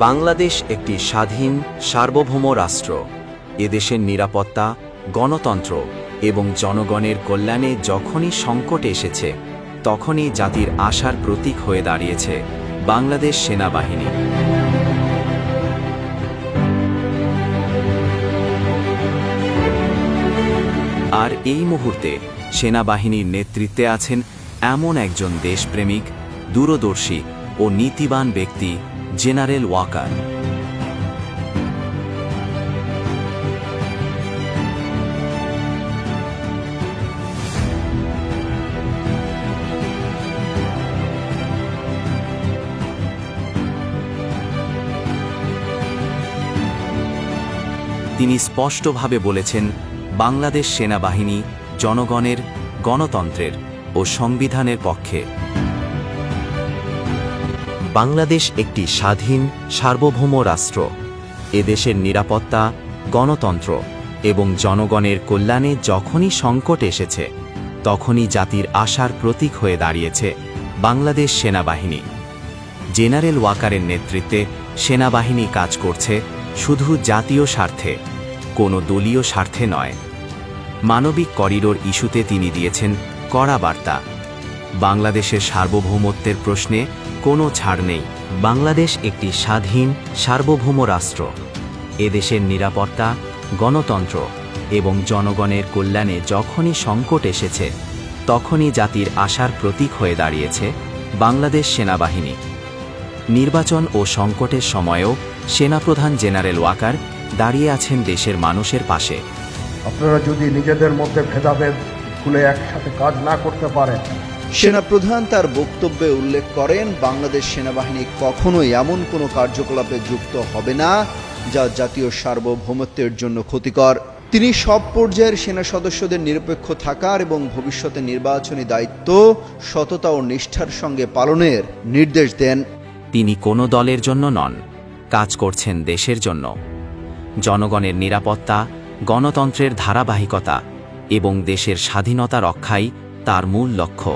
বাংলাদেশ একটি স্বাধীন সার্বভৌম রাষ্ট্র। এদেশের নিরাপত্তা, গণতন্ত্র এবং জনগণের কল্যাণে যখনই সংকট এসেছে, তখনই জাতির আশার প্রতীক হয়ে দাঁড়িয়েছে বাংলাদেশ সেনাবাহিনী। আর এই মুহূর্তে সেনাবাহিনীর নেতৃত্বে আছেন এমন একজন দেশপ্রেমিক, দূরদর্শী ও নীতিবান ব্যক্তি, জেনারেল ওয়াকার। তিনি স্পষ্টভাবে বলেছেন, বাংলাদেশ সেনাবাহিনী জনগণের, গণতন্ত্রের ও সংবিধানের পক্ষে। বাংলাদেশ একটি স্বাধীন সার্বভৌম রাষ্ট্র। এদেশের নিরাপত্তা, গণতন্ত্র এবং জনগণের কল্যাণে যখনই সংকট এসেছে, তখনই জাতির আশার প্রতীক হয়ে দাঁড়িয়েছে বাংলাদেশ সেনাবাহিনী। জেনারেল ওয়াকারের নেতৃত্বে সেনাবাহিনী কাজ করছে শুধু জাতীয় স্বার্থে, কোনো দলীয় স্বার্থে নয়। মানবিক করিডোর ইস্যুতে তিনি দিয়েছেন কড়া বার্তা। বাংলাদেশের সার্বভৌমত্বের প্রশ্নে কোনো ছাড় নেই। বাংলাদেশ একটি স্বাধীন সার্বভৌম রাষ্ট্র। এদেশের নিরাপত্তা, গণতন্ত্র এবং জনগণের কল্যাণে যখনই সংকট এসেছে, তখনই জাতির আশার প্রতীক হয়ে দাঁড়িয়েছে বাংলাদেশ সেনাবাহিনী। নির্বাচন ও সংকটের সময়েও সেনাপ্রধান জেনারেল ওয়াকার দাঁড়িয়ে আছেন দেশের মানুষের পাশে। আপনারা যদি নিজেদের মধ্যে ভেদাভেদ ভুলে একসাথে কাজ না করতে পারেন। সেনাপ্রধান তার বক্তব্যে উল্লেখ করেন, বাংলাদেশ সেনাবাহিনী কখনোই এমন কোনো কার্যকলাপে যুক্ত হবে না যা জাতীয় সার্বভৌমত্বের জন্য ক্ষতিকর। তিনি সব পর্যায়ের সেনা সদস্যদের নিরপেক্ষ থাকার এবং ভবিষ্যতে নির্বাচনী দায়িত্ব সততা ও নিষ্ঠার সঙ্গে পালনের নির্দেশ দেন। তিনি কোনো দলের জন্য নন, কাজ করছেন দেশের জন্য। জনগণের নিরাপত্তা, গণতন্ত্রের ধারাবাহিকতা এবং দেশের স্বাধীনতা রক্ষাই তার মূল লক্ষ্য।